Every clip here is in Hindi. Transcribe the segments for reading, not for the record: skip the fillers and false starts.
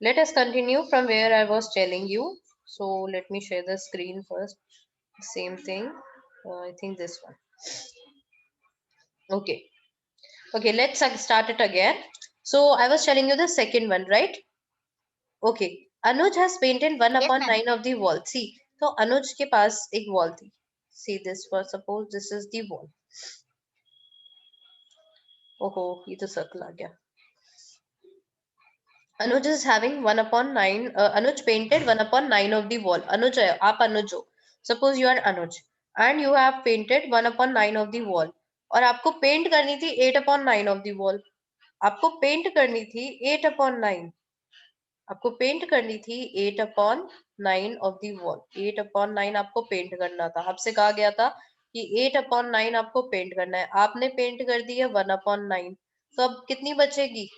Let us continue from where I was telling you. So let me share the screen first. Same thing. I think this one. Okay. Okay, let's start it again. So I was telling you the second one, right? Okay. Anuj has painted 1 Yes, upon ma'am. 9 of the wall. See, तो अनुज के पास एक wall थी. See this for suppose this is the wall. ओहो ये तो सर्कल आ गया. Anuj is having 1 upon 9. Anuj painted 1 upon 9 of the wall. Anuj है, आप Anuj हो. Suppose you are Anuj and you have painted 1 upon 9 of the wall. और आपको पेंट करनी थी 8 upon 9 of the wall. आपको पेंट करनी थी 8 upon 9. आपको पेंट करनी थी 8 upon 9 of the wall. 8 upon 9 आपको पेंट करना था. आपसे कहा गया था कि 8 upon 9 आपको पेंट करना है. आपने पेंट कर दी है 1 upon 9. तो अब कितनी बचेगी?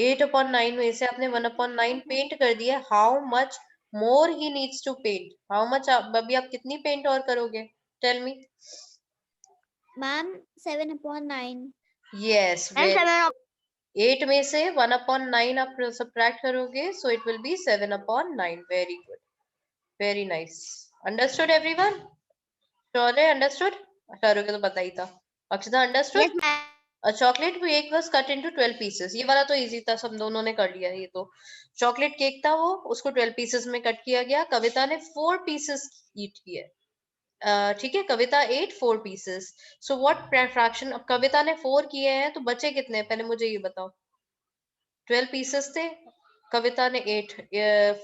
8 upon 9 में से आपने 1 upon 9 पेंट कर दिया. How much more he needs to paint? How much अभी आप कितनी पेंट और करोगे? Tell me. Ma'am, 7/9. Yes, And very. 7 8 में से 1 upon 9 आप सब्ट्रैक्ट करोगे, so it will B 7 upon 9. Very good, very nice. Understood everyone? Sure है? अंडरस्टूड? करोगे तो पता ही था. अक्षता Yes, understood? ma'am. A chocolate cake was cut into 12 pieces. ये वाला तो इजी था, सब दोनों ने कर लिया. ये तो चॉकलेट केक था, वो उसको 12 पीसेस में कट किया गया. कविता ने 4 पीसेस ईट किए. ठीक है, Kavita ate 4 pieces. So what fraction? अब कविता ने 4 किए हैं तो बचे कितने? पहले मुझे ये बताओ. 12 पीसेस थे, कविता ने 8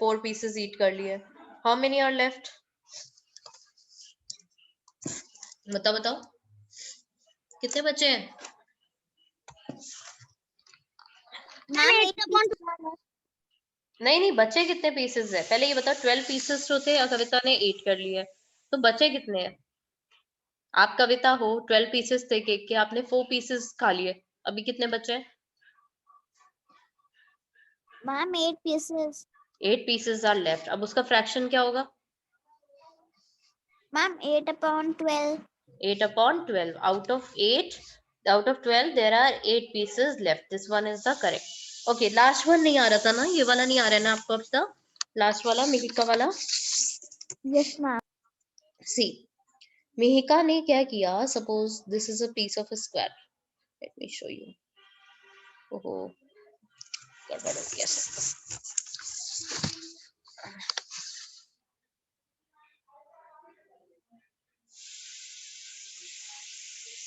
4 पीसेस ईट कर लिए. How many are left? बताओ बताओ, कितने बचे हैं? Ma'am, 8/12. नहीं नहीं, बचे कितने पीसेस है पहले ये बताओ. 12 पीसेस जो थे और कविता ने 8 कर लिए, तो बचे कितने हैं? आप कविता हो, 12 पीसेस थे केक के, आपने 4 पीसेस खा लिए, अभी कितने बचे हैं? Ma'am, 8 pieces. 8 pieces are left. अब उसका फ्रैक्शन क्या होगा? Ma'am, 8/12. 8 upon 12. Out of 12 there are 8 pieces left. This one is the correct. Okay, last one नहीं आ रहा था ना, ये वाला नहीं आ रहा है ना आपको? अब तक लास्ट वाला मिहिका वाला. Yes, ma'am. सी, मिहिका ने क्या किया? Suppose this is a piece of square. Let me show you. ओहो, गड़बड़ हो गया सब.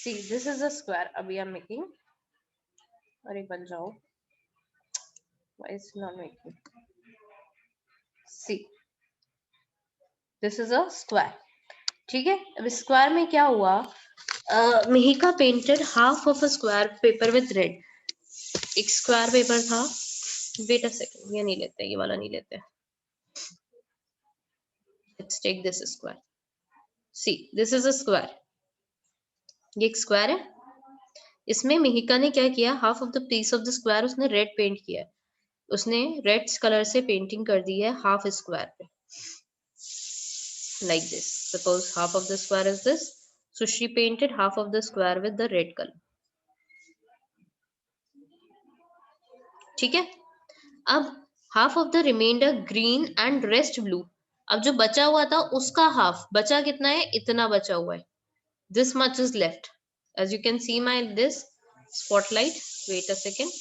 See this is a square. अभी आई एम मेकिंग. अरे बन जाओ. Why is not making? See this is a square. ठीक है, अब स्क्वायर में क्या हुआ? Mihika painted half of a square paper with red. एक स्क्वायर पेपर था. वेट अ सेकंड, ये नहीं लेते, ये वाला नहीं लेते. Let's take this square. See this is a square. ये एक स्क्वायर है. इसमें मिहिका ने क्या किया? Half of the piece of the square उसने रेड पेंट किया. उसने रेड कलर से पेंटिंग कर दी है हाफ स्क्वायर पे, like this. Suppose half of the square is this, so she painted half of the square with the red color. ठीक है. अब half of the remainder green and rest blue. अब जो बचा हुआ था उसका हाफ बचा कितना है? इतना बचा हुआ है. This much is left. As you can see my this spotlight. Wait a second.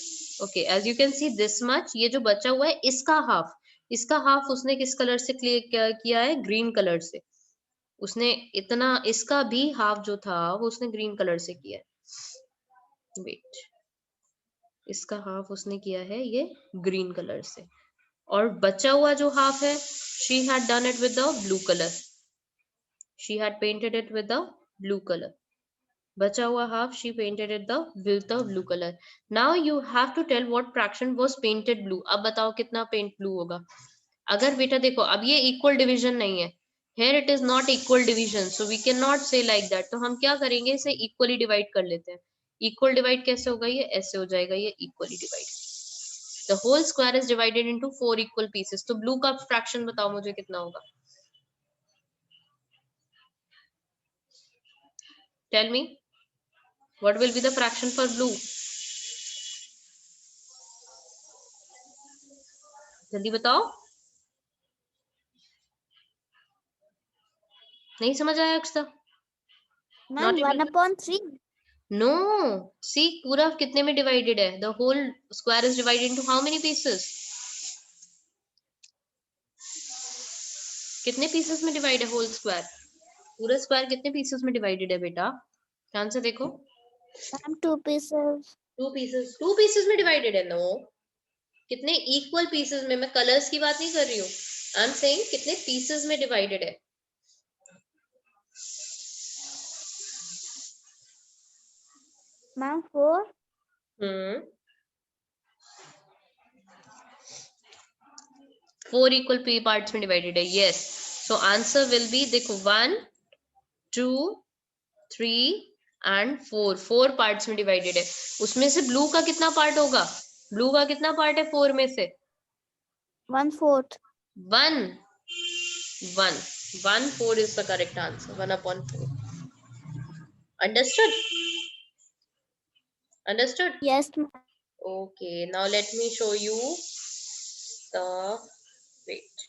Okay, as you can see this much, ये जो बचा हुआ है इसका हाफ उसने किस कलर से किया है? ग्रीन कलर से. उसने इतना, इसका भी हाफ जो था वो उसने ग्रीन कलर से किया है. वेट, इसका हाफ उसने किया है ये ग्रीन कलर से, और बचा हुआ जो हाफ है she had done it with the blue color. She had painted it with the blue color. बचा हुआ half she painted it with the blue color. Now you have to tell what fraction was painted blue. अब बताओ कितना पेंट ब्लू होगा? अगर बेटा देखो, अब ये इक्वल डिवीजन नहीं है. Here it is not equal division, so we cannot say like that. तो हम क्या करेंगे? इसे इक्वली डिवाइड कर लेते हैं. इक्वल डिवाइड कैसे होगा? ये ऐसे हो जाएगा, ये equally divide. The whole square is divided into 4 equal pieces. तो ब्लू का फ्रैक्शन बताओ मुझे कितना होगा? Tell me, what will be the fraction for blue? जल्दी बताओ। नहीं समझ आया अक्षता? मैम 1/3. नो, सी पूरा कितने में डिवाइडेड है? The whole square is divided into how many pieces? कितने पीसेस में डिवाइड है होल स्क्वायर? पूरा स्क्वायर कितने पीसेस में डिवाइडेड है बेटा? ध्यान से देखो। Ma'am 2 pieces. 2 पीसेस में डिवाइडेड है। नो, कितने इक्वल पीसेस में? मैं कलर्स की बात नहीं कर रही हूँ, आई एम सेइंग कितने पीसेस में डिवाइडेड है। मैम 4. हम्म, 4 इक्वल पार्ट्स में डिवाइडेड है। Yes, so answer will be, देखो 1 2 3 एंड 4, 4 पार्ट्स में डिवाइडेड है। उसमें से ब्लू का कितना पार्ट होगा? ब्लू का कितना पार्ट है 4 में से? 1/4. 1 1 1/4 is the correct answer. 1/4. Understood? Understood? Yes, ma'am. Okay, now let me show you the, wait.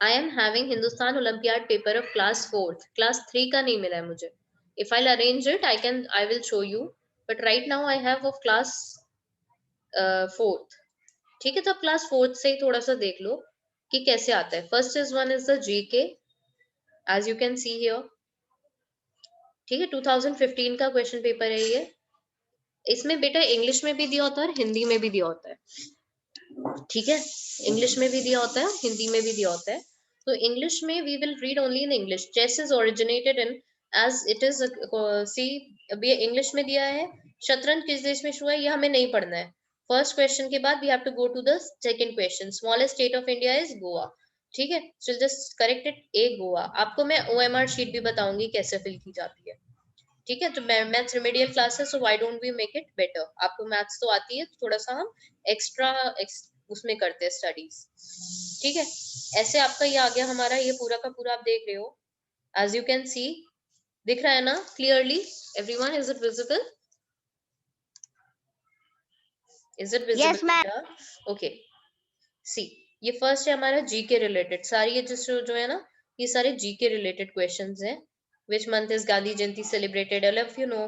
I am having Hindustan Olympiad paper of class 4th. Class 3 का नहीं मिला है मुझे. If I'll arrange it, I will show you. But right now I have of class 4th. ठीक है, तो आप क्लास 4th से ही थोड़ा सा देख लो कि कैसे आता है. First is one is the GK, as you can see here. ठीक है, 2015 का क्वेश्चन पेपर है ये. इसमें बेटा इंग्लिश में भी दिया होता है और हिंदी में भी दिया होता है. ठीक है, इंग्लिश में भी दिया होता है, हिंदी में भी दिया होता है. तो इंग्लिश में we will read only in English. Chess is originated in, as it is, see अभी इंग्लिश में दिया है. शतरंज किस देश में शुरू है ये हमें नहीं पढ़ना है. फर्स्ट क्वेश्चन के बाद we have to go to the second question. Smallest state of India is Goa. ठीक है, so just correct it, A Goa. आपको मैं OMR शीट भी बताऊंगी कैसे फिल की जाती है. ठीक है, तो मैथ्स रिमेडियल क्लास है, so why don't we make it better. आपको मैथ्स तो आती है, थोड़ा सा हम एक्स्ट्रा उसमें करते हैं स्टडीज. ठीक है, ऐसे आपका ये आ गया हमारा, ये पूरा का पूरा आप देख रहे हो. एज यू कैन सी, दिख रहा है ना clearly? Everyone, is it visible? Is it visible? Yes, ma'am. बेटा ओके, सी ये फर्स्ट है हमारा जीके रिलेटेड. सारी ये जो है ना, ये सारे जीके रिलेटेड क्वेश्चंस हैं. Which month is Gandhi Jayanti celebrated? All of you know.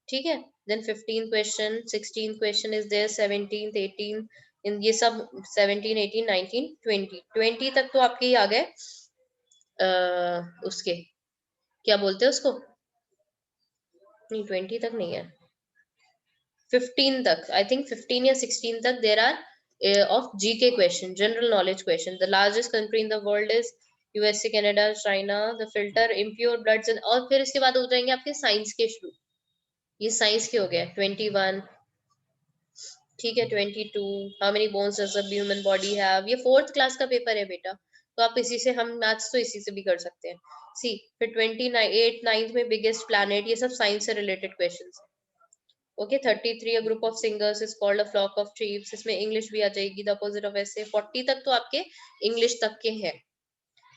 ठीक है, then 15 question, 16 question is there, 17th 18 इन ये सब 17 18 19 20 20 तक तो आपके ही आ गए. उसके क्या बोलते हैं उसको, नहीं 20 तक नहीं है, 15 तक, आई थिंक 15 या 16 तक there are of GK question, general knowledge question. The largest country in the world is USA, Canada, China. The filter impure bloods and, और फिर इसके बाद हो जाएंगे आपके साइंस के शुरू. ये साइंस के हो गए 21. ठीक है, 22. How many bones does the human body have? ये 4th क्लास का पेपर है बेटा, तो आप इसी से, हम मैथ्स तो इसी से भी कर सकते हैं. सी फिर 29 9th में बिगेस्ट प्लैनेट, ये सब साइंस से related questions. Okay, 33 a group of singers is called a flock of chiefs. इसमें इंग्लिश भी आ जाएगी, द अपोजिट ऑफ ऐसे. 40 तक तो आपके इंग्लिश तक के हैं.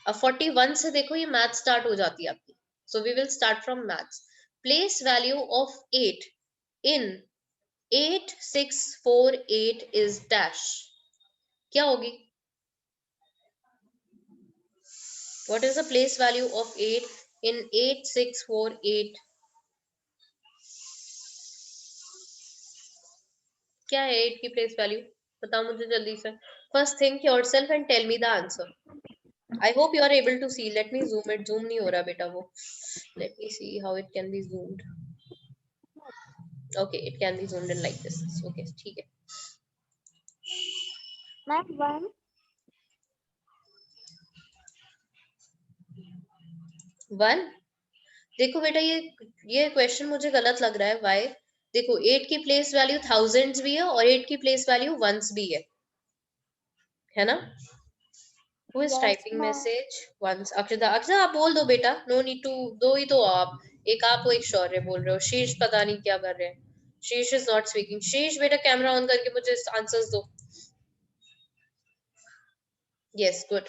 अब 41 से देखो ये मैथ स्टार्ट हो जाती है आपकी. So we will start from maths. Place value of 8 in 8648 is dash. क्या होगी? What is the place value of 8 in 8648? क्या है 8 की प्लेस वैल्यू? बताओ मुझे जल्दी से. First think yourself and tell me the answer. I hope you are able to see. Let me zoom it. Zoom नहीं हो रहा बेटा वो. Let me see how it can be zoomed. Okay, it can be zoomed in like this. Okay, ठीक है. Ma'am, 1. 1. देखो बेटा ये क्वेश्चन मुझे गलत लग रहा है. Why? देखो 8 की प्लेस वैल्यू थाउजेंड्स भी है और 8 की प्लेस वैल्यू वंस भी है ना? Who is Yes, typing ma'am. message? Once. अक्षता, अक्षता आप बोल दो बेटा. No need to. दो ही तो आप. एक आप हो, एक शौर्य बोल रहे हो. शीश पता नहीं क्या कर रहे हैं. शीश is not speaking. शीश बेटा कैमरा ऑन करके मुझे आंसर्स दो. Yes, good.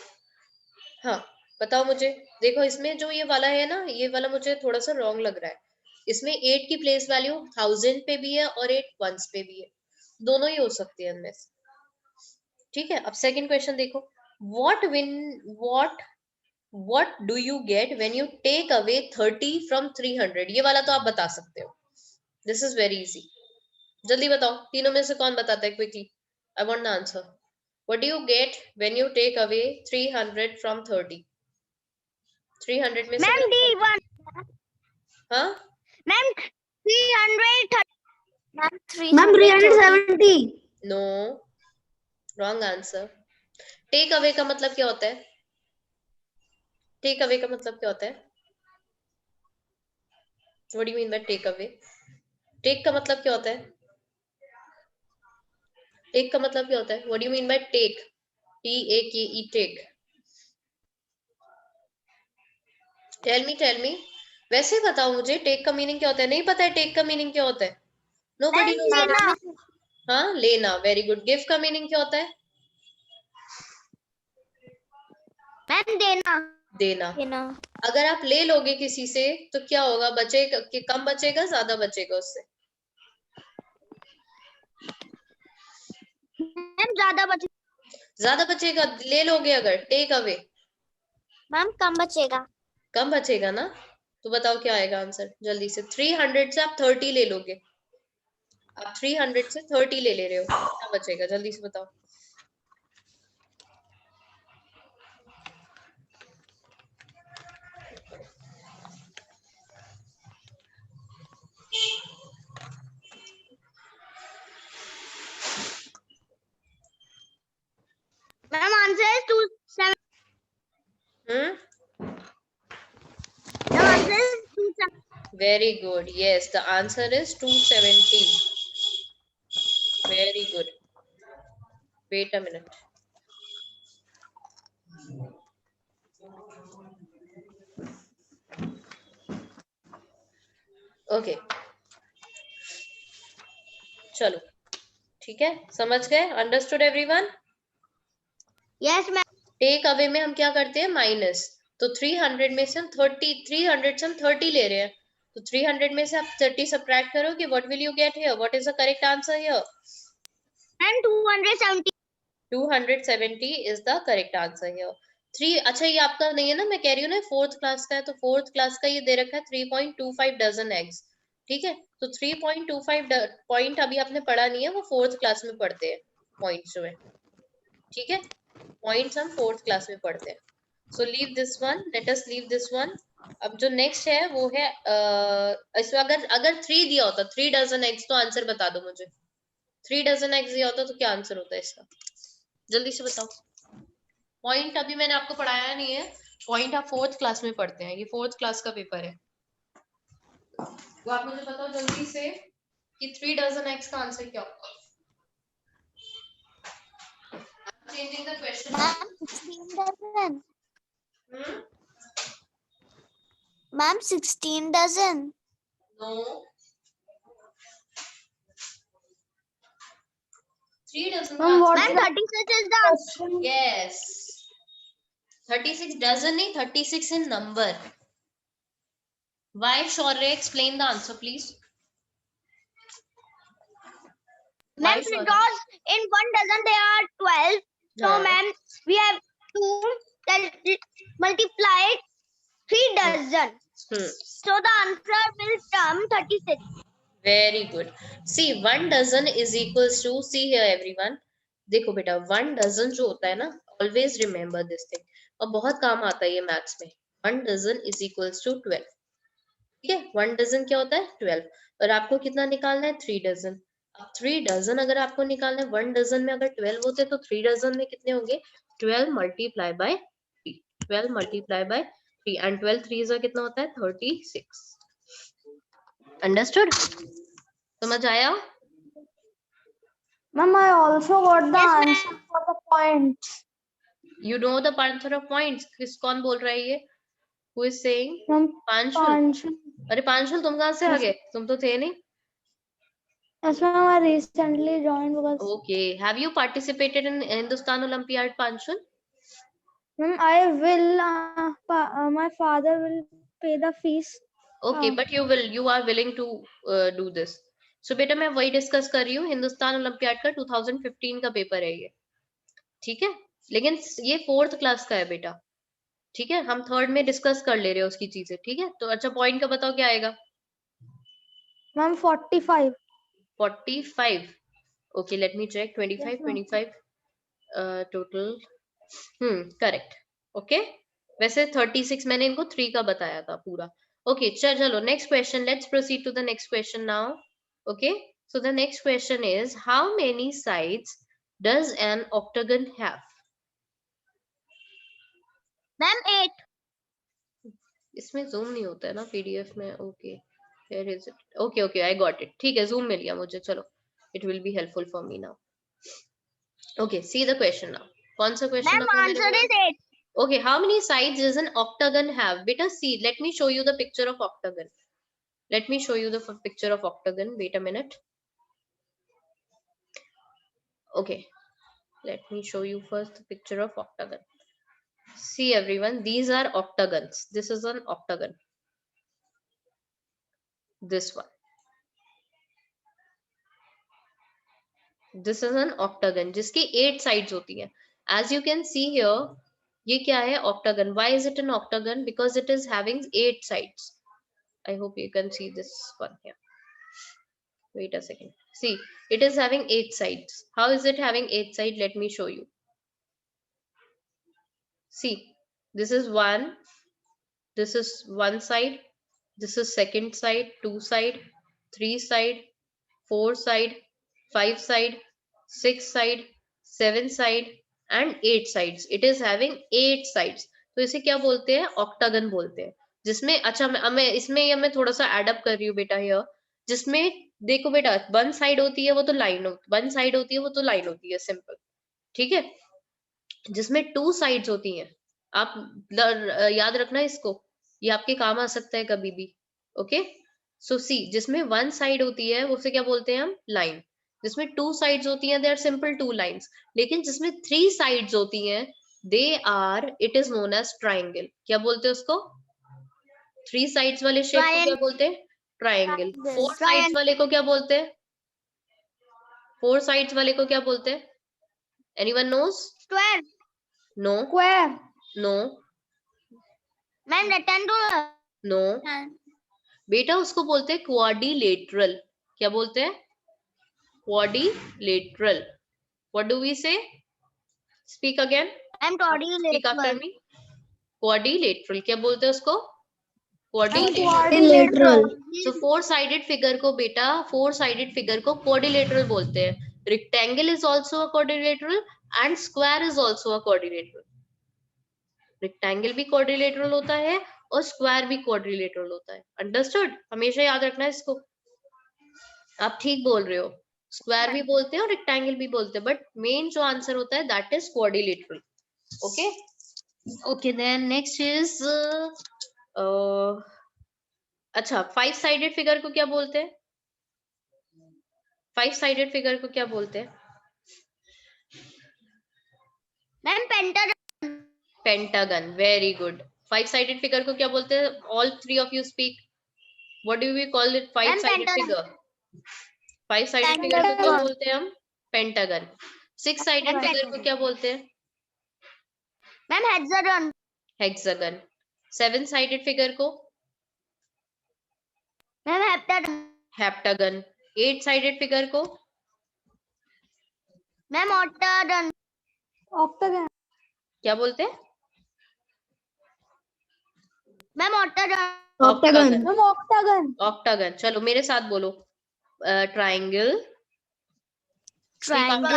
हाँ, बताओ मुझे. देखो इसमें जो ये वाला है ना, ये वाला मुझे थोड़ा सा रॉन्ग लग रहा है. इसमें 8 की प्लेस वैल्यू 1000 पे भी है और 8 वंस पे भी है. दोनों ही हो सकती है इनमें से. ठीक है, अब सेकंड क्वेश्चन देखो, what do you get when you take away 30 from 300? ये वाला तो आप बता सकते हो, दिस इज वेरी इजी। जल्दी बताओ, तीनों में से कौन बताता है quickly? I want the answer. What do you get when you take away 300 from 30? 300 में से मैम क्या? D1 हाँ ma'am 330 ma'am 370। No, wrong answer. Take away का मतलब क्या होता है? टेक अवे का मतलब क्या होता है? What do you mean by take away? Take का मतलब क्या होता है? टेक का मतलब क्या होता है? What do you mean by take? TAKE, take. Tell me. वैसे बताओ मुझे, टेक का मीनिंग क्या होता है? नहीं पता है टेक का मीनिंग क्या होता है? Nobody knows. लेना हाँ, लेना, वेरी गुड। गिव का मीनिंग क्या होता है? मैम देना देना। अगर आप ले लोगे किसी से तो क्या होगा? बचेगा कि कम बचेगा, ज्यादा बचेगा उससे? मैम ज्यादा बचेगा। ले लोगे अगर टेक अवे, मैम कम बचेगा। कम बचेगा ना? तो बताओ क्या आएगा आंसर जल्दी से। 300 से आप 30 ले लोगे, आप 300 से 30 ले रहे हो, क्या बचेगा? जल्दी से बताओ। मैम आंसर है 27। आंसर है 27। Very good, yes, the answer is 270। Very good. Wait a minute. Okay, चलो ठीक है, समझ गए? Understood everyone? Yes ma'am. Take away में हम क्या करते हैं? माइनस। तो 300 में से हम 30 ले रहे हैं, तो 300 में से आप 30 सब्ट्रैक्ट करोगे, what will you get here? What is the correct answer here? Ma'am 270। 270 is the correct answer here. 3, अच्छा ये आपका नहीं है ना, मैं कह रही हूँ ना, फोर्थ क्लास का है, तो फोर्थ क्लास का ये दे रखा है 3.25 डजन एग्स। ठीक है, तो 3.25 पॉइंट अभी आपने पढ़ा नहीं है, वो फोर्थ क्लास में पढ़ते हैं पॉइंट्स जो है। ठीक है, पॉइंट्स हम फोर्थ क्लास में पढ़ते हैं। So leave this one, let us leave this one. अब जो नेक्स्ट है वो है इसमें अगर 3 दिया होता, 3 डजन एग्स, तो आंसर बता दो मुझे। 3 डजन एग्स दिया होता तो क्या आंसर होता है इसका? जल्दी से बताओ। पॉइंट अभी मैंने आपको पढ़ाया नहीं है, पॉइंट आप फोर्थ क्लास में पढ़ते हैं, ये फोर्थ क्लास का पेपर है। तो आप मुझे बताओ जल्दी से कि 3 डजन एग्स का आंसर क्या होगा? Changing the question. Ma'am 16 dozen. Hmm? Ma'am 16 dozen. No. 3 dozen का Ma'am, what's ma'am answer. 36 is the answer. question? Yes. 36 dozen नहीं, 36 in number. Why? Shaurya, explain the answer, please. Why, Ma'am, Shaurya? because in 1 dozen there are 12. So, हाँ. ma'am, we have to multiply 3 dozen. So, the answer will come 36. Very good. See, 1 dozen is equals to, see here everyone. देखो बेटा, 1 dozen जो होता है ना, always remember this thing. और बहुत काम आता है ये मैथ्स में। 1 dozen is equals to 12. ठीक है, 1 डजन क्या होता है? 12। और आपको कितना निकालना है? 3 डजन। अब 3 डजन अगर आपको निकालना है, 1 डजन में अगर 12 होते तो 3 डजन में कितने होंगे? 12 multiply by 3। 12 multiply by 3 and 12 3 जा कितना होता है? 36। अंडरस्टूड? समझ आया? Ma'am, I also got the Yes, ma'am. answer for the points. You know the answer of points? किस कौन बोल रहा है ये? Who is saying? Ma'am, Panshul. Panchal. अरे पांशुल, तुम कहां से आ गए? तुम तो थे नहीं। Yes, ma'am, I recently joined because okay, have you participated in Hindustan Olympiad, Panshul? ma'am, I will. My father will pay the fees. Okay, but you are willing to do this. So बेटा मैं वही डिस्कस कर रही हूँ, हिंदुस्तान ओलंपियाड का 2015 का पेपर है ये। ठीक है, लेकिन ये 4th क्लास का है बेटा, ठीक है, हम 3rd में डिस्कस कर ले रहे हैं उसकी चीजें, ठीक है। तो अच्छा पॉइंट का बताओ क्या आएगा? Ma'am 45. 45. Okay, let me check. 25 Yes, ma'am. 25 total, correct. Okay, वैसे 36 मैंने इनको 3 का बताया था पूरा। ओके, चलो next question, let's proceed to the next question now. Okay, so the next question is how many sides does an octagon have? Ma'am 8. इसमें जूम नहीं होता है ना पीडीएफ में। Okay, where is it? Okay okay, I got it. ठीक है, जूम मिल गया मुझे, चलो, it will be helpful for me now. Okay, see the question now. कौन सा क्वेश्चन मैम नंबर मैंने आंसर बोला? Is 8. Okay, how many sides does an octagon have? Beta, see, let me show you the picture of octagon. Let me show you the picture of octagon. Wait a minute. Okay, let me show you first the picture of octagon. See everyone, these are octagons. This is an octagon. This one. This is an octagon जिसकी 8 sides होती हैं. As you can see here, ये क्या है? Octagon. Why is it an octagon? Because it is having 8 sides. I hope you can see this one here. Wait a second. See, it is having 8 sides. How is it having 8 sides? Let me show you. See, this is one. This is one side. This is second side, 2 side, 3 side, 4 side, 5 side, 6 side, 7 side and 8 sides. It is having 8 sides. तो इसे क्या बोलते हैं? ऑक्टागन बोलते हैं। जिसमें अच्छा मैं इसमें ये मैं थोड़ा सा एडअप कर रही हूँ बेटा हियर, जिसमें देखो बेटा, वन साइड होती है वो तो लाइन होती, वन साइड होती है वो तो लाइन होती है, सिंपल, ठीक है। जिसमें 2 साइड्स होती हैं, आप याद रखना इसको, ये आपके काम आ सकता है कभी भी। ओके, सो सी, जिसमें 1 साइड होती है उसे क्या बोलते हैं हम? लाइन। जिसमें 2 साइड्स होती हैं, दे आर सिंपल 2 लाइंस। लेकिन जिसमें 3 साइड्स होती हैं, they are, it is known as triangle. क्या बोलते हैं उसको? 3 साइड्स वाले शेप को क्या बोलते हैं? ट्राइंगल। 4 साइड्स वाले को क्या बोलते हैं? 4 साइड्स वाले को क्या बोलते हैं? Anyone knows? Square. No Square. No ma'am rectangular. No बेटा, उसको बोलते हैं क्वाड्रिलेटरल। क्या बोलते हैं? Quadrilateral. What do we say? Speak again, ma'am speak after quadrilateral. Me. Quadrilateral क्या बोलते हैं उसको? क्वाड्रिलेटरल। Quadrilateral. तो 4 साइडेड फिगर को बेटा, 4 साइडेड फिगर को क्वाड्रिलेटरल बोलते हैं। Rectangle is also a quadrilateral and square is also a quadrilateral. Rectangle भी क्वाड्रिलेटरल होता है और स्क्वायर भी क्वाड्रिलेटरल होता है। अंडरस्टूड? हमेशा याद रखना है इसको। आप ठीक बोल रहे हो, स्क्वायर भी बोलते हैं और रेक्टेंगल भी बोलते हैं, बट मेन जो आंसर होता है that is quadrilateral. Okay okay, then next is अच्छा, 5 साइडेड फिगर को क्या बोलते हैं? 5 साइडेड फिगर को क्या बोलते हैं? Ma'am pentagon. Pentagon. Very good. 5 sided figure को क्या बोलते हैं? All 3 of you speak. What do we call it? 5 sided figure. 5 sided figure को क्या बोलते हैं हम? पेंटागन। 6 साइडेड फिगर को क्या बोलते हैं? Ma'am hexagon. Hexagon. 7 sided figure को? Ma'am heptagon. Heptagon. 8 sided figure को? Ma'am octagon. Octagon. क्या बोलते हैं? Ma'am octagon. Octagon. Ma'am octagon. Octagon. चलो मेरे साथ बोलो। Triangle, triangle.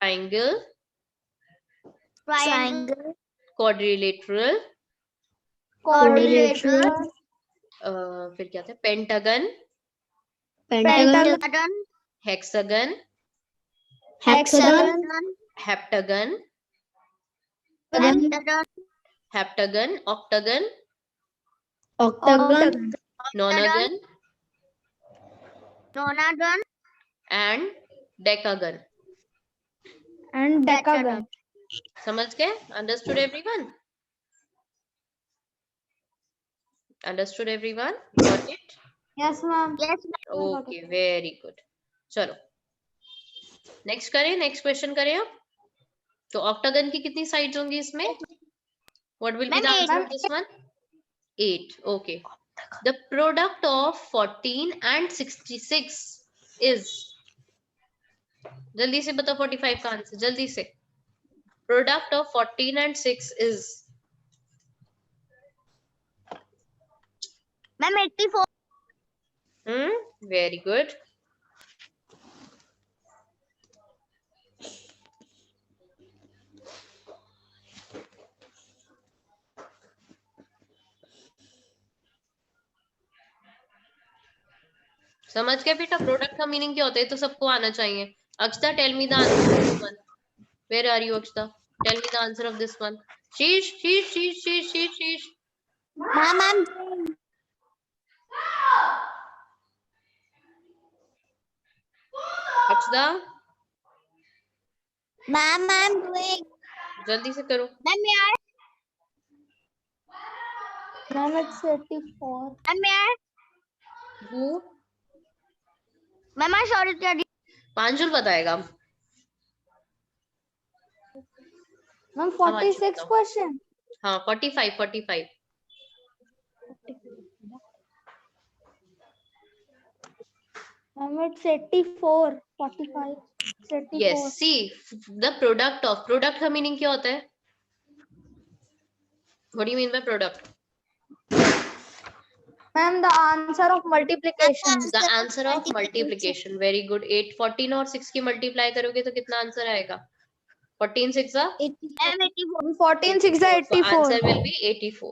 Triangle, triangle. Quadrilateral, quadrilateral. फिर क्या था? Pentagon, pentagon. Hexagon, hexagon. Heptagon, heptagon. Heptagon, octagon, Octagon. Nonagon nonagon. And decagon. And decagon. समझ गए? Understood everyone? Understood everyone? Got it? Yes, ma'am. Yes. Okay, very good. चलो नेक्स्ट करें, नेक्स्ट क्वेश्चन करें अब। तो ऑक्टागन की कितनी साइड्स होंगी इसमें? What will be the Ma'am, answer eight. of this one? 8. Okay. The product of 14 and 66 is, जल्दी से बताओ 45 का आंसर, जल्दी से. Product of 14 and 6 is, Ma'am, 84. very good. समझ गए बेटा प्रोडक्ट का मीनिंग क्या होता है? तो सबको आना चाहिए. Akshata, tell me the answer of this one. Where are you Akshata? Tell me the answer of this one. शीश शीश शीश शीश शीश शीश. Ma'am, Akshata I'm doing. जल्दी से करो. Ma'am, may I? Ma'am, it's 84. Ma'am, may I? Who? Ma'am, I saw it. पांचुल बताएगा. Ma'am, 46 बताओ. question. हाँ 45. Ma'am, it's 84. 45. It's 84. Yes. See, the product of, product का meaning क्या होता है? What do you mean by product? Ma'am, the answer of multiplication. The answer of multiplication. Very good. 8, 14 और 6 की multiply करोगे तो कितना आंसर आएगा? 14 6 Ma'am, 84. 14 6 so 84. answer will be 84.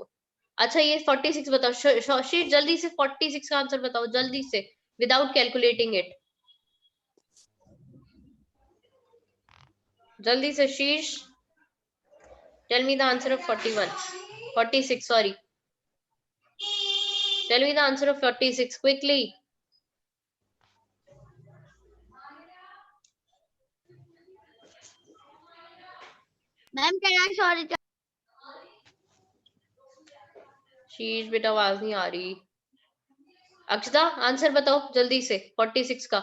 अच्छा ये 46 बताओ. शीट जल्दी से 46 का आंसर बताओ जल्दी से, without calculating it. जल्दी से शीश. Tell me the answer of 46, sorry. Tell me the answer of 46 quickly. Ma'am, can I saw it? शीश बेटा आवाज नहीं आ रही. अक्षता आंसर बताओ जल्दी से 46 का.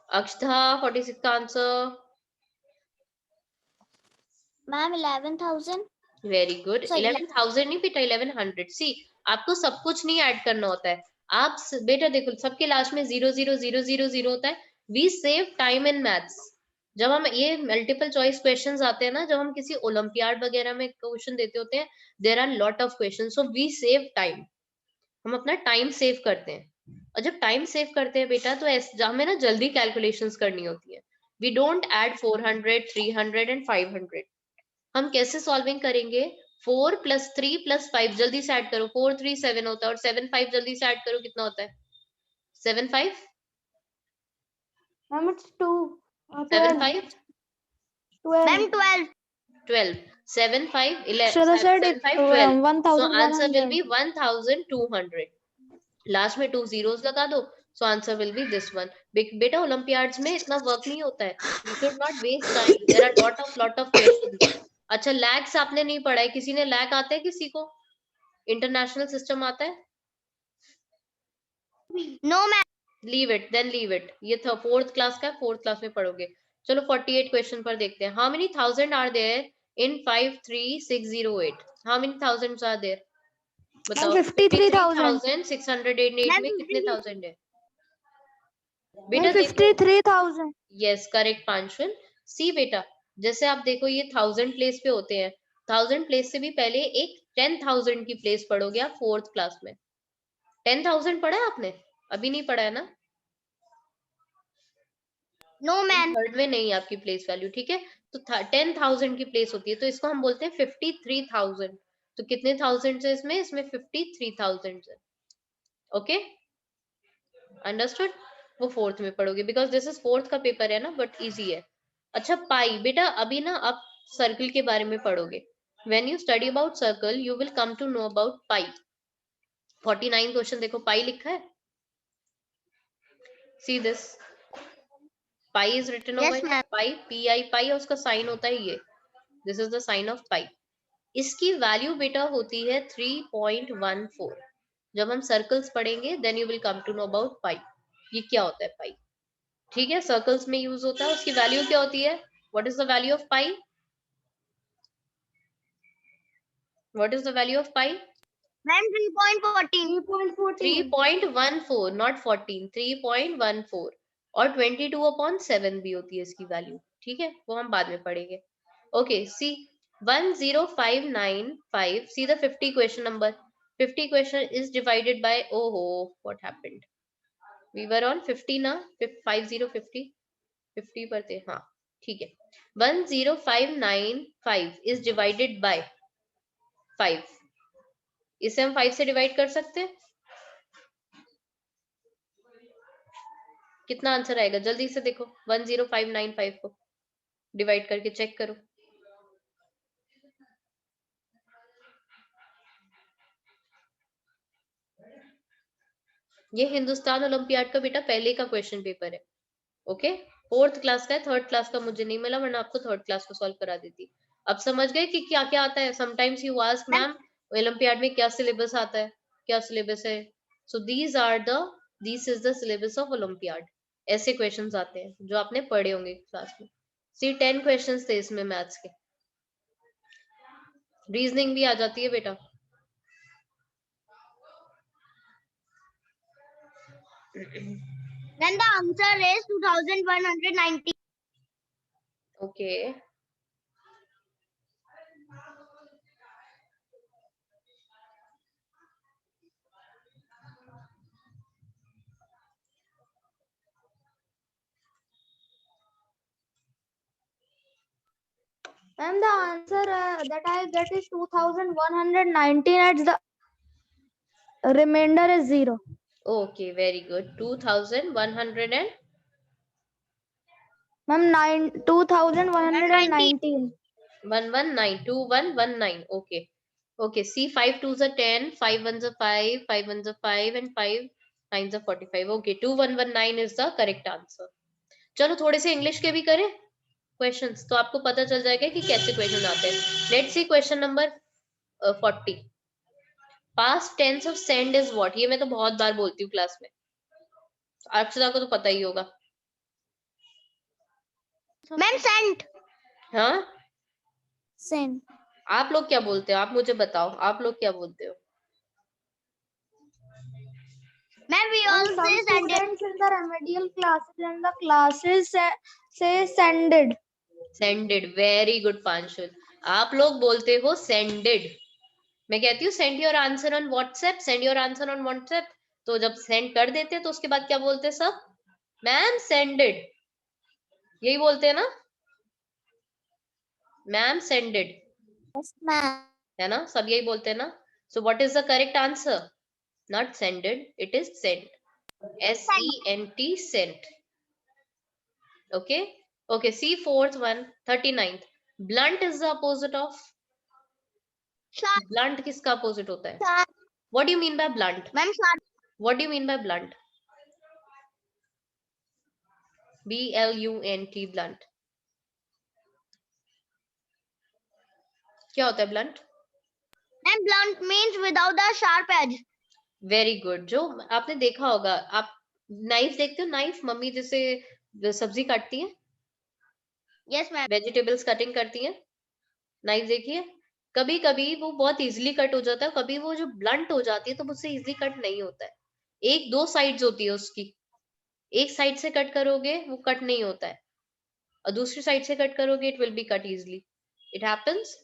अक्षता 46 का answer. Ma'am, 11,000. Very good. Sorry, 11,000 नहीं बेटा 1100. सी आपको सब कुछ नहीं ऐड करना होता है. आप बेटा देखो सबके लास्ट में 0 0 0 0 0 होता है. We save time in maths. जब हम ये मल्टीपल चॉइस क्वेश्चंस आते हैं ना, जब हम किसी ओलंपियाड वगैरह में क्वेश्चन देते होते हैं, there are lot of question, so we save time. हम अपना टाइम सेव करते हैं. और जब टाइम सेव करते हैं बेटा तो हमें ना जल्दी कैलकुलेशंस करनी होती है. We don't add 400 300 and 500. हम कैसे सॉल्विंग करेंगे? 4 + 3 + 5 जल्दी से ऐड करो. 4 3 7 होता है और 7 5 जल्दी से ऐड करो. कितना होता है? 7 5 Ma'am, it's 2. 7 5 12. Ma'am, 12. 12. 7 5 11. Should have said 7 it. 5 12. So answer will 1100. be 1200. Last में 2 zeros लगा दो. So answer will be this one. बेटा ओलंपियाड्स में इतना वर्क नहीं होता है. You should not waste time. There are lot of questions. अच्छा लैग्स आपने नहीं पढ़ा है. किसी ने लैग आता है? किसी को इंटरनेशनल सिस्टम आता है? No, ma'am. Leave it, then leave it. ये था 4th क्लास का, 4th क्लास में पढ़ोगे. चलो 48 क्वेश्चन पर देखते हैं. How many thousand are there in 53608? How many thousands are there? बताओ. 53,000. में कितने थाउजेंड है? Ma'am, 53,000. Yes correct पांचुल. सी बेटा जैसे आप देखो ये 1000 प्लेस पे होते हैं. 1000 प्लेस से भी पहले एक 10,000 की प्लेस पढ़ोगे आप 4th क्लास में. 10,000 पढ़ा है आपने? अभी नहीं पढ़ा है ना? No, ma'am. थर्ड में नहीं आपकी प्लेस वैल्यू. ठीक है तो 10,000 की प्लेस होती है तो इसको हम बोलते हैं 53,000. तो कितने थाउजेंड है इसमें? इसमें 53,000 है. Okay understood. वो 4th में पढ़ोगे बिकॉज दिस इज 4th का पेपर है ना, बट इजी है. अच्छा पाई बेटा अभी ना आप सर्कल के बारे में पढ़ोगे. When you study about circle you will come to know about pi. 49 question देखो पाई लिखा है. See this pi is written Yes, over. ma'am. Pi PI pi और उसका साइन होता है ये. This is the sign of pi. इसकी वैल्यू बेटा होती है 3.14. जब हम सर्कल्स पढ़ेंगे then you will come to know about pi. ये क्या होता है पाई? ठीक है, सर्कल्स में यूज होता है। उसकी वैल्यू क्या होती है? What is the value of pi? What is the value of pi? Ma'am 3.14 3.14, not 14, 3.14। और 22/7 भी होती है इसकी वैल्यू। ठीक है, वो हम बाद में पढ़ेंगे। Okay, see 10595, see the 50 question number. 50 question is divided by, ओहो what happened, we were on 50 ना, 50 पर थे, हाँ ठीक है। 10595 इज डिवाइडेड बाय 5। इसे हम 5 से डिवाइड कर सकते हैं। कितना आंसर आएगा? जल्दी से देखो, 10595 को डिवाइड करके चेक करो। ये हिंदुस्तान ओलंपियाड का बेटा पहले का क्वेश्चन पेपर है। ओके, 4th क्लास का है, 3rd क्लास का मुझे नहीं मिला, वरना आपको 3rd क्लास को सॉल्व करा देती। अब समझ गए कि क्या क्या आता है? Sometimes you ask ma'am olympiad में क्या सिलेबस आता है, क्या सिलेबस है। So this is the syllabus of olympiad. ऐसे क्वेश्चंस आते हैं जो आपने पढ़े होंगे क्लास में। सी 10 क्वेश्चंस थे इसमें मैथ्स के। रीजनिंग भी आ जाती है बेटा। then the answer is 2190 okay, Ma'am, the answer that I get is 2119 at the remainder is 0. Okay, very good. 2100 and Ma'am, 2119. 119, 2119। Okay okay, see 5 2s are 10, 5 1s are 5, 5 1s are 5 and 5 9s are 45। Okay, 2119 is the correct answer. चलो थोड़े से इंग्लिश के भी करें क्वेश्चंस, तो आपको पता चल जाएगा कि कैसे क्वेश्चन आते हैं। Let's see question number 40। Past tense of send is what? ये मैं तो बहुत बार बोलती हूँ क्लास में, अक्षरा को तो पता ही होगा। मैम sent हाँ, Send. आप लोग क्या बोलते हो? आप मुझे बताओ, आप लोग क्या बोलते हो? Ma'am we all Some say sent students in the remedial classes and the classes say sended. Sended, very good Panshul. आप लोग बोलते हो सेंडेड, मैं कहती हूँ send your answer on WhatsApp, send your answer on WhatsApp. तो जब सेंड कर देते हैं तो उसके बाद क्या बोलते हैं सब? मैम सेंडेड, यही बोलते हैं ना, मैम सेंडेड, Yes, ma'am. है ना, सब यही बोलते हैं ना। So what is the correct answer? Not sended, it is sent, SENT, sent. Okay okay, see 4th one, 39th। Blunt is the opposite of, sharp blunt किसका अपोजिट होता है? sharp what do you mean by blunt? Ma'am sharp what do you mean by blunt? BLUNT, blunt क्या होता है? Blunt ma'am blunt means without a sharp edge very good. जो आपने देखा होगा, आप नाइफ देखते हो, नाइफ मम्मी जैसे सब्जी काटती है, yes मैम वेजिटेबल्स कटिंग करती है, नाइफ देखिए। कभी कभी वो बहुत इजीली कट हो जाता है, कभी वो जो ब्लंट हो जाती है तो मुझसे इजीली कट नहीं होता है। एक दो साइड्स होती है उसकी, एक साइड से कट करोगे वो कट नहीं होता है, और दूसरी साइड से कट करोगे it will be cut easily. It happens,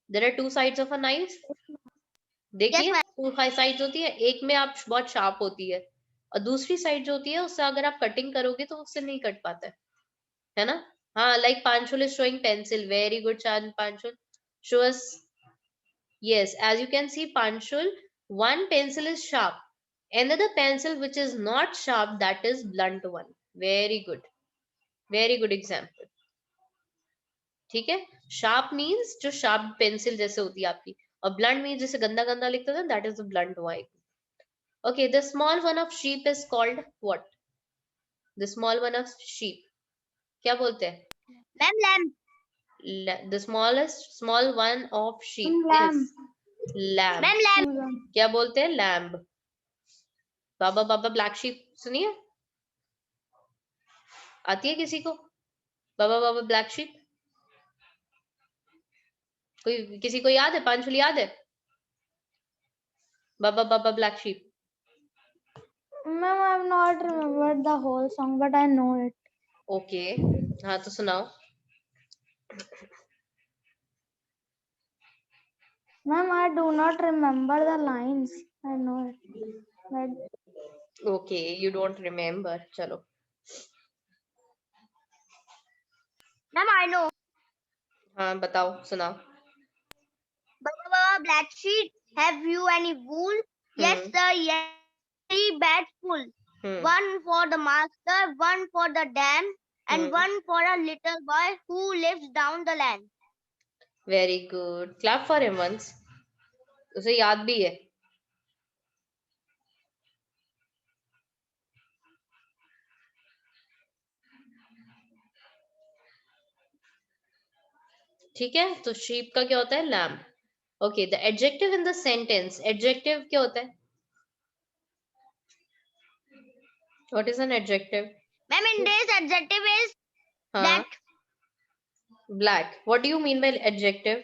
there are two sides of a knife. yes देखिए मैम टू साइड्स होती है, एक में आप बहुत शार्प होती है, और दूसरी साइड जो होती है उससे अगर आप कटिंग करोगे तो उससे नहीं कट पाता है ना। हाँ, like Panchul is showing pencil, very good चांद Panchul, show us. Yes, as you can see, Panchul, one pencil is sharp. Another pencil which is not sharp, that is blunt one. Very good. Very good example. ठीक है, sharp means जो sharp pencil जैसे होती है आपकी, और blunt means जैसे गंदा गंदा लिखते हैं, that is the blunt one. Okay, the small one of sheep is called what? The small one of sheep. क्या बोलते हैं? Ma'am lamb The small one of sheep Lamb. is lamb. Ma'am lamb क्या बोलते हैं? Lamb. बाबा बाबा ब्लैक शीप सुनिए, आती है किसी को? बाबा बाबा ब्लैक शीप, कोई किसी को याद है? पांचुल याद है? Baa baa black sheep? Ma'am, I have not remembered the whole song, but I know it. Okay, हाँ तो सुनाओ. Ma'am, I do not remember the lines. I know it. But okay, you don't remember. चलो. Ma'am, I know. हाँ बताओ, सुनाओ. Baba, black sheep, have you any wool? Yes, sir. Yes, 3 bags full. One for the master, one for the dam, and one for a little boy who lives down the land. Very good. Clap for him once. उसे याद भी है. ठीक है, तो शीप का क्या होता है? Lamb. Okay, the adjective in the sentence. Adjective क्या होता है? What is an adjective? Ma'am, in this adjective is हाँ, that. Black. What do you mean bye adjective?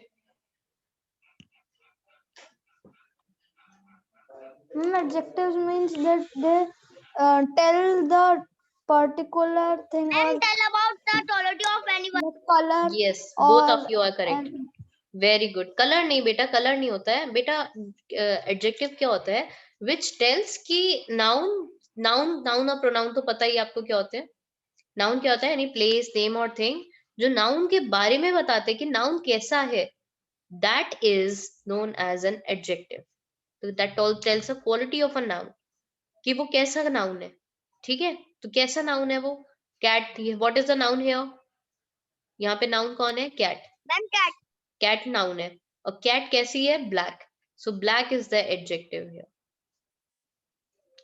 adjectives means that they tell the particular thing or Ma'am, tell about the quality of anyone. the color yes, both or of you are correct. and very good. Colour नहीं बेटा, कलर नहीं होता है बेटा. एडजेक्टिव क्या होता है? विच टेल्स कि नाउन, नाउन और प्रोनाउन तो पता ही आपको क्या होते हैं. नाउन क्या होता है? एनी प्लेस, नेम और थिंग जो नाउन के बारे में बताते हैं कि नाउन कैसा है, that is known as an adjective. तो that tells a quality of a noun, कि वो कैसा नाउन है. ठीक है, तो कैसा नाउन है वो? Cat. What is the noun here? यहाँ पे नाउन कौन है? Cat. Ma'am, cat. Cat noun है. और कैट कैसी है? Black. So black is the adjective here.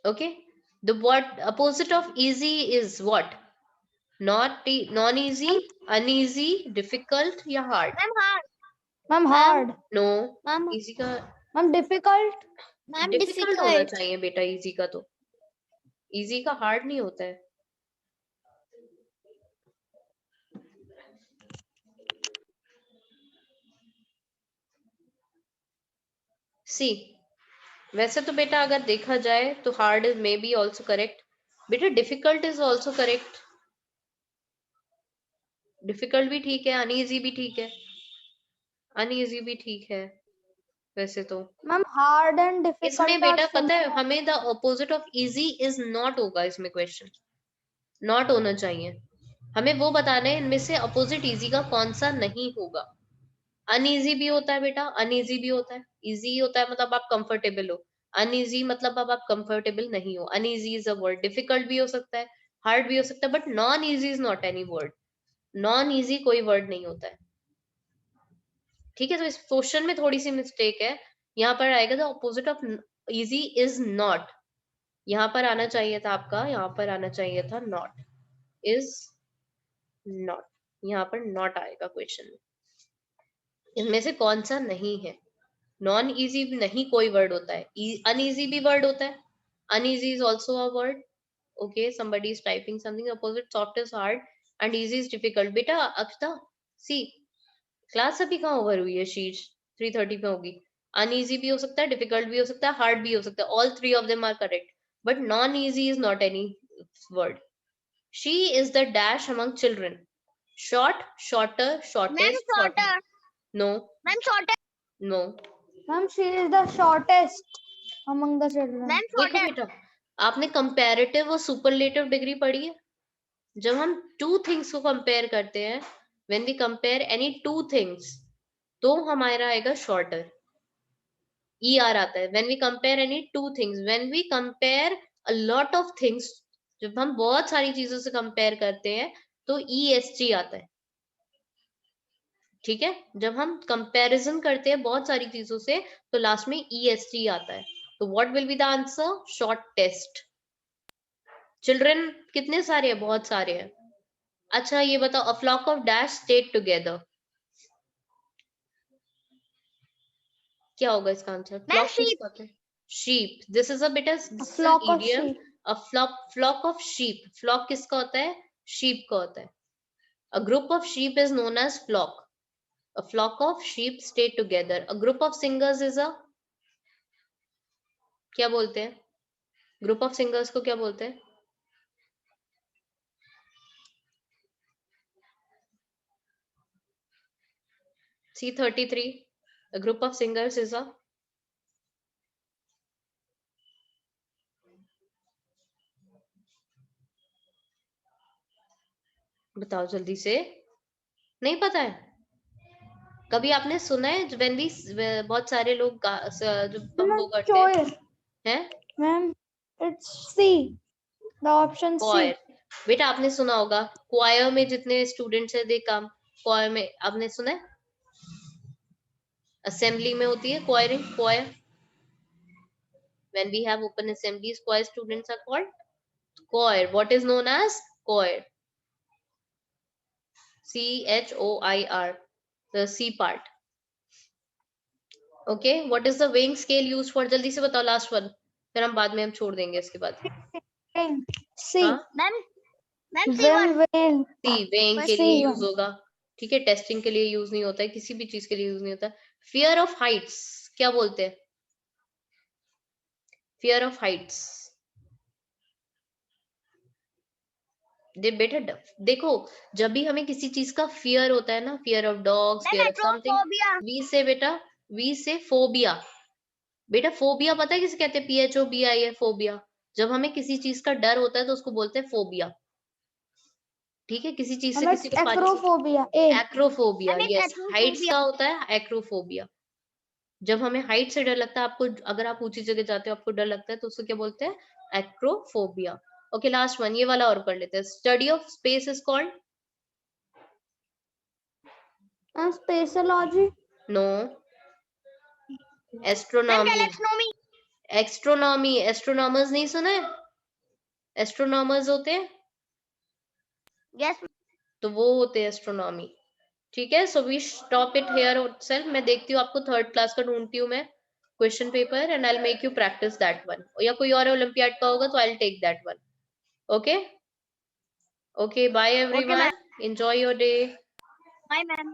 Okay, the what opposite of easy is what? Not, non easy, uneasy, difficult या hard? Ma'am, hard. ma'am hard. No, Ma'am, easy का Ma'am difficult. ma'am, डिफिकल्ट होना difficult. चाहिए बेटा. इजी का तो, इजी का हार्ड नहीं होता है. सी, वैसे तो बेटा अगर देखा जाए तो hard is may be also correct. बेटा difficult is also correct. Difficult भी ठीक है, अनइजी भी ठीक है, अनइजी भी ठीक है वैसे तो. Ma'am hard and इसमें difficult are बेटा पता है similar. हमें the opposite of easy is not होगा इसमें. क्वेश्चन नॉट होना चाहिए. हमें वो बताना है इनमें से अपोजिट इजी का कौन सा नहीं होगा. अनइजी भी होता है बेटा, अनइजी भी होता है. इजी होता है मतलब आप कंफर्टेबल हो, अनइजी मतलब अब आप कंफर्टेबल नहीं हो. Uneasy is a word. Difficult भी हो सकता है, हार्ड भी हो सकता है, but non easy is not any word. Non easy कोई वर्ड नहीं होता है. ठीक है, तो इस क्वेश्चन में थोड़ी सी मिस्टेक है. यहाँ पर आएगा the opposite of easy is not. यहाँ पर आना चाहिए था आपका, यहाँ पर आना चाहिए था नॉट. इज नॉट, यहाँ पर नॉट आएगा क्वेश्चन में. इनमें से कौन सा नहीं है? नॉन इजी नहीं कोई वर्ड होता है. अनइजी भी वर्ड होता है. Uneasy is also a word. Okay, somebody is typing something. Opposite soft is hard and easy is difficult. बेटा अक्षता, सी क्लास अभी कहाँ ओवर हुई है? शीट 3:30 पे होगी. अनइजी भी हो सकता है, डिफिकल्ट भी हो सकता है, हार्ड भी हो सकता है. All three of them are correct, but non easy is not any word. She is the dash among children. Short, shorter, Ma'am, shortest, shorter. Shorter. No, Ma'am, shorter. No. Ma'am she is the shortest among the children. Ma'am, देखो shorter. बेटा, आपने कंपैरेटिव और सुपरलेटिव डिग्री पढ़ी है. जब हम टू थिंग्स को कंपेयर करते हैं, when we compare any two things, तो हमारा आएगा शॉर्टर. ई आर आता है. When we compare any two things, when we compare a lot of things, जब हम बहुत सारी चीजों से कंपेयर करते हैं तो ई एस टी आता है. ठीक है, जब हम कंपैरिजन करते हैं बहुत सारी चीजों से तो लास्ट में ई एस टी आता है. तो what will be the answer? Shortest. Children कितने सारे हैं? बहुत सारे हैं. अच्छा ये बताओ, a flock of dash stayed together, क्या होगा इसका आंसर? Ma'am, फ्लॉक किसका होता है? शीप. दिस इज अ बेटा, A flock of idiom. sheep. A flock, flock of sheep. Flock किसका होता है? sheep का होता है. A group of sheep is known as flock. A flock of sheep stay together. A group of singers is a, क्या बोलते हैं? Group of singers को क्या बोलते हैं? C33. A group of singers is a, बताओ जल्दी से. नहीं पता है? कभी आपने सुना है when we बहुत सारे लोग जब हम वो करते हैं? हैं? Ma'am it's C, the option C. Choir. बेटा आपने सुना होगा choir में जितने स्टूडेंट्स है दे कम. choir में आपने सुना है? असेंबली में होती है choiring, choir. When we have open assemblies, choir students are called choir. What is known as choir? CHOIR, the C part. Okay, what is the weighing scale used for? जल्दी से बताओ last one. फिर हम बाद में हम छोड़ देंगे इसके बाद. सी. हाँ? Ma'am C1. सी weighing के लिए यूज होगा. ठीक है, टेस्टिंग के लिए यूज नहीं होता है, किसी भी चीज के लिए यूज नहीं होता. फियर ऑफ हाइट्स क्या बोलते हैं? Fear of Heights. बेटा देखो, जब भी हमें किसी चीज का फियर होता है ना, fear of dogs, fear of something, we say बेटा, वी से फोबिया. बेटा फोबिया पता है किसे कहते हैं? PHOBIA, phobia. जब हमें किसी चीज का डर होता है तो उसको बोलते हैं फोबिया. ठीक है, किसी चीज से किसी को acrophobia. Acrophobia. Yes, acrophobia. Heights का होता है एक्रोफोबिया. जब हमें हाइट से डर लगता है, आपको अगर आप ऊंची जगह जाते हो आपको डर लगता है तो उसको क्या बोलते हैं? एक्रोफोबिया. ओके, लास्ट वन, ये वाला और कर लेते हैं. Study of space is called? Spaceology. No. Astronomy. Astronomy. Astronomers नहीं सुना है? एस्ट्रोनॉमर्स होते हैं, Yes. तो वो होते हैं एस्ट्रोनॉमी. ठीक है, so we stop it here itself. मैं देखती हूँ आपको थर्ड क्लास का ढूंढती हूँ मैं question paper, and I will make you practice that one. या कोई और ओलंपियाड का होगा तो I will take that one. Okay, okay, bye everyone. Enjoy your day. Bye, ma'am.